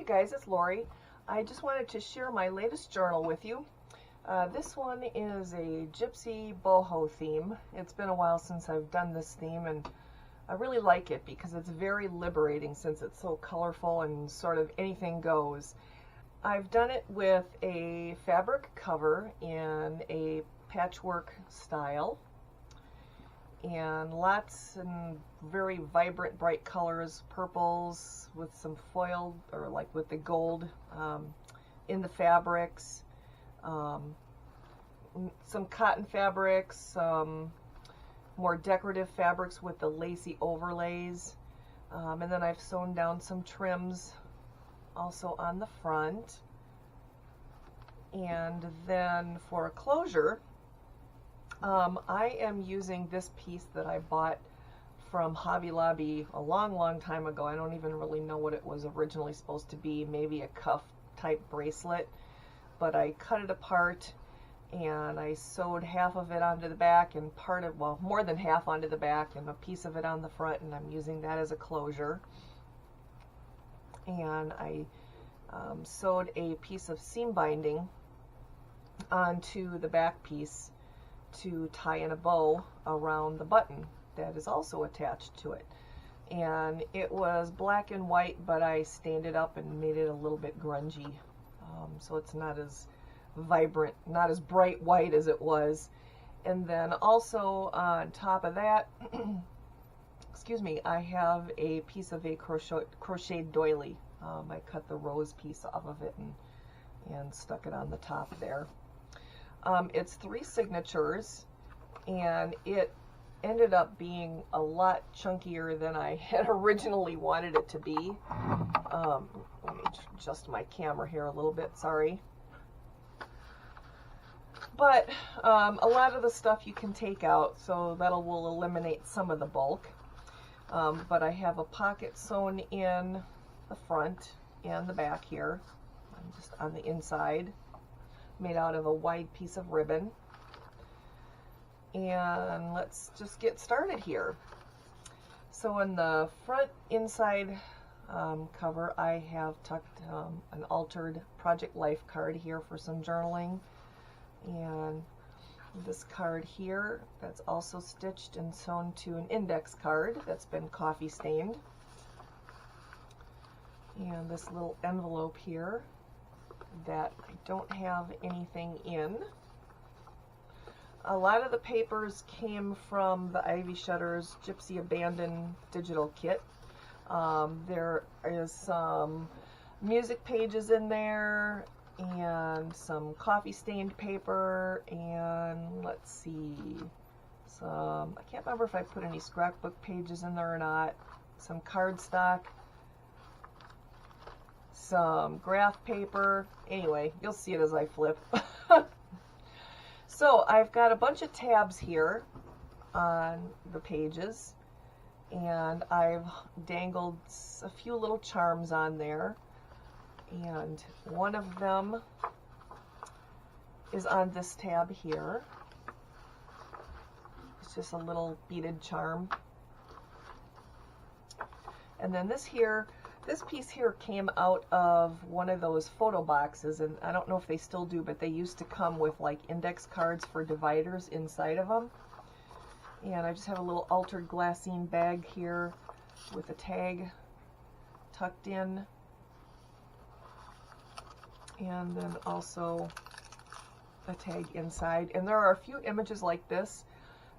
you guys, it's Lori. I just wanted to share my latest journal with you. This one is a Gypsy Boho theme. It's been a while since I've done this theme, and I really like it because it's very liberating since it's so colorful and sort of anything goes. I've done it with a fabric cover in a patchwork style, and lots and very vibrant bright colors, purples with some foil or like with the gold in the fabrics, some cotton fabrics, some more decorative fabrics with the lacy overlays, and then I've sewn down some trims also on the front. And then for a closure, I am using this piece that I bought from Hobby Lobby a long time ago. I don't even really know what it was originally supposed to be, maybe a cuff type bracelet, but I cut it apart and I sewed half of it onto the back and part of, well, more than half onto the back and a piece of it on the front, and I'm using that as a closure. And I sewed a piece of seam binding onto the back piece to tie in a bow around the button that is also attached to it. And it was black and white, but I stained it up and made it a little bit grungy, so it's not as vibrant, not as bright white as it was. And then also on top of that, excuse me, I have a piece of a crocheted doily. I cut the rose piece off of it and stuck it on the top there. It's 3 signatures, and it ended up being a lot chunkier than I had originally wanted it to be. Let me adjust my camera here a little bit, sorry. But a lot of the stuff you can take out, so will eliminate some of the bulk. But I have a pocket sewn in the front and the back here, just on the inside, made out of a wide piece of ribbon. And let's just get started here. So in the front inside cover, I have tucked an altered Project Life card here for some journaling, and this card here that's also stitched and sewn to an index card that's been coffee stained, and this little envelope here that I don't have anything in. A lot of the papers came from the Ivy Shutter's Gypsy Abandoned digital kit. There is some music pages in there and some coffee stained paper, and let's see, some, I can't remember if I put any scrapbook pages in there or not, some cardstock, some graph paper. Anyway, you'll see it as I flip. So I've got a bunch of tabs here on the pages, and I've dangled a few little charms on there, and one of them is on this tab here. It's just a little beaded charm. And then this piece here came out of one of those photo boxes, and I don't know if they still do, but they used to come with like index cards for dividers inside of them. And I just have a little altered glassine bag here with a tag tucked in, and then also a tag inside. And there are a few images like this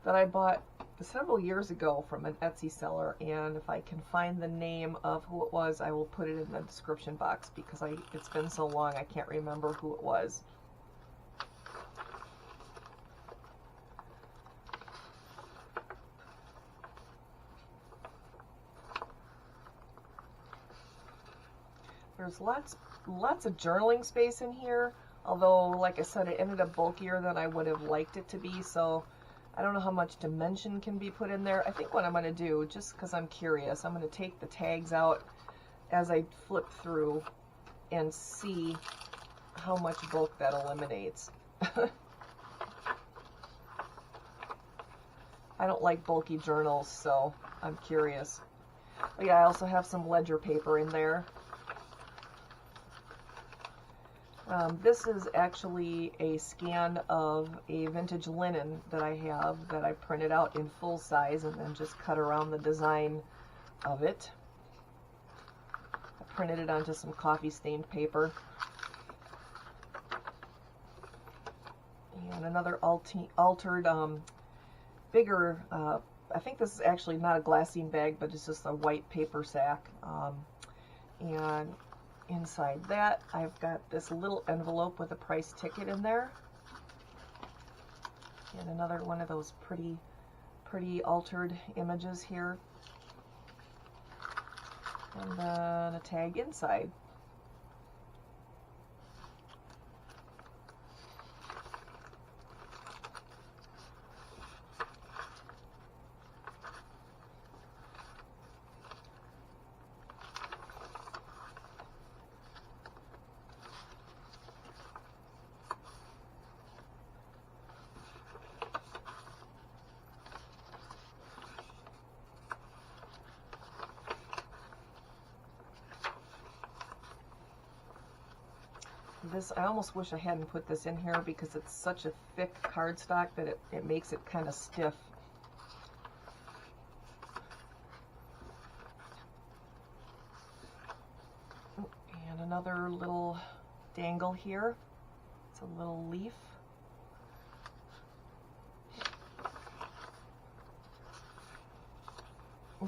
that I bought several years ago from an Etsy seller, and if I can find the name of who it was, I will put it in the description box, because it's been so long I can't remember who it was. There's lots of journaling space in here, although like I said, it ended up bulkier than I would have liked it to be, so I don't know how much dimension can be put in there. I think what I'm going to do, just because I'm curious, I'm going to take the tags out as I flip through and see how much bulk that eliminates. I don't like bulky journals, so I'm curious. But yeah, I also have some ledger paper in there. This is actually a scan of a vintage linen that I have that I printed out in full size and then just cut around the design of it. I printed it onto some coffee stained paper. And another altered, bigger, I think this is actually not a glassine bag, but it's just a white paper sack. And inside that, I've got this little envelope with a price ticket in there. And another one of those pretty altered images here. And then a tag inside. This, I almost wish I hadn't put this in here because it's such a thick cardstock that it makes it kind of stiff. And another little dangle here. It's a little leaf.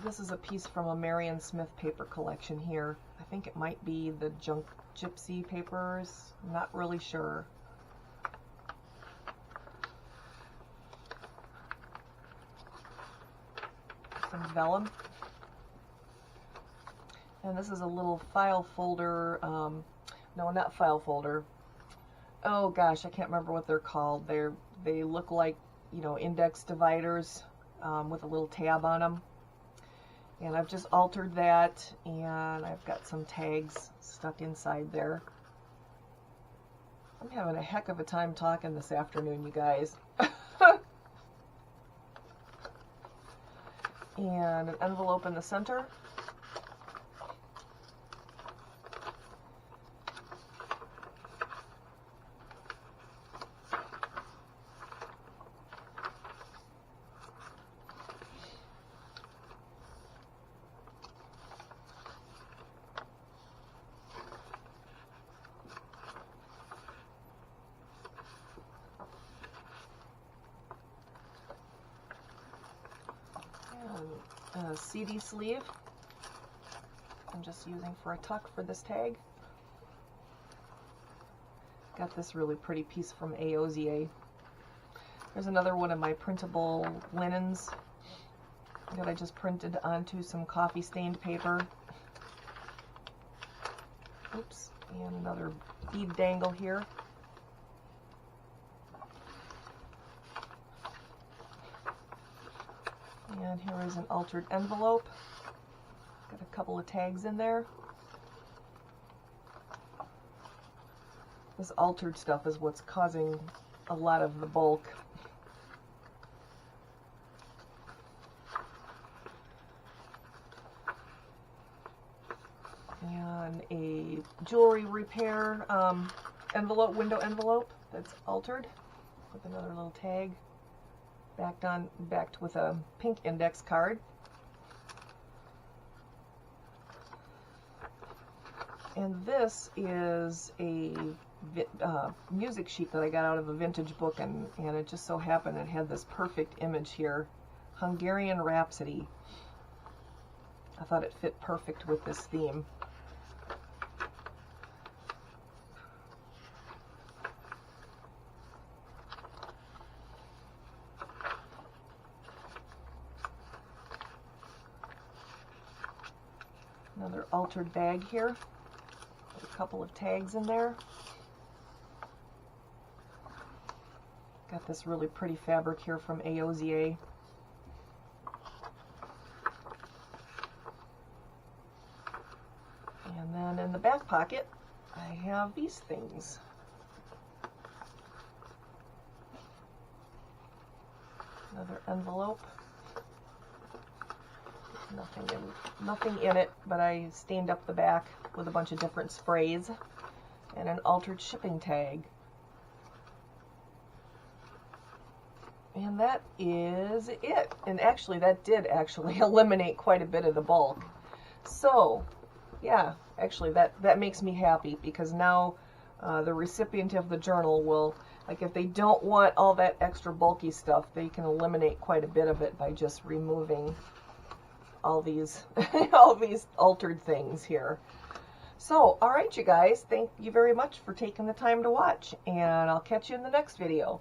This is a piece from a Marion Smith paper collection here. I think it might be the Gypsy papers. I'm not really sure. Some vellum. And this is a little file folder. No, not file folder. Oh gosh, I can't remember what they're called. They look like, you know, index dividers with a little tab on them. And I've just altered that, and I've got some tags stuck inside there. I'm having a heck of a time talking this afternoon, you guys. And an envelope in the center. A CD sleeve. I'm just using for a tuck for this tag. Got this really pretty piece from AOZA. There's another one of my printable linens that I just printed onto some coffee stained paper. Oops, and another bead dangle here. And here is an altered envelope. Got a couple of tags in there. This altered stuff is what's causing a lot of the bulk. And a jewelry repair envelope, window envelope that's altered with another little tag. Backed with a pink index card. And this is a music sheet that I got out of a vintage book, and it just so happened it had this perfect image here. Hungarian Rhapsody. I thought it fit perfect with this theme. Another altered bag here with a couple of tags in there. Got this really pretty fabric here from AOZA. And then in the back pocket, I have these things. Another envelope. Nothing in it, but I stained up the back with a bunch of different sprays. and an altered shipping tag. And that is it. And actually, that did actually eliminate quite a bit of the bulk. So, yeah, actually that makes me happy, because now the recipient of the journal will, like, if they don't want all that extra bulky stuff, they can eliminate quite a bit of it by just removing all these all these altered things here. So, all right, you guys, thank you very much for taking the time to watch, and I'll catch you in the next video.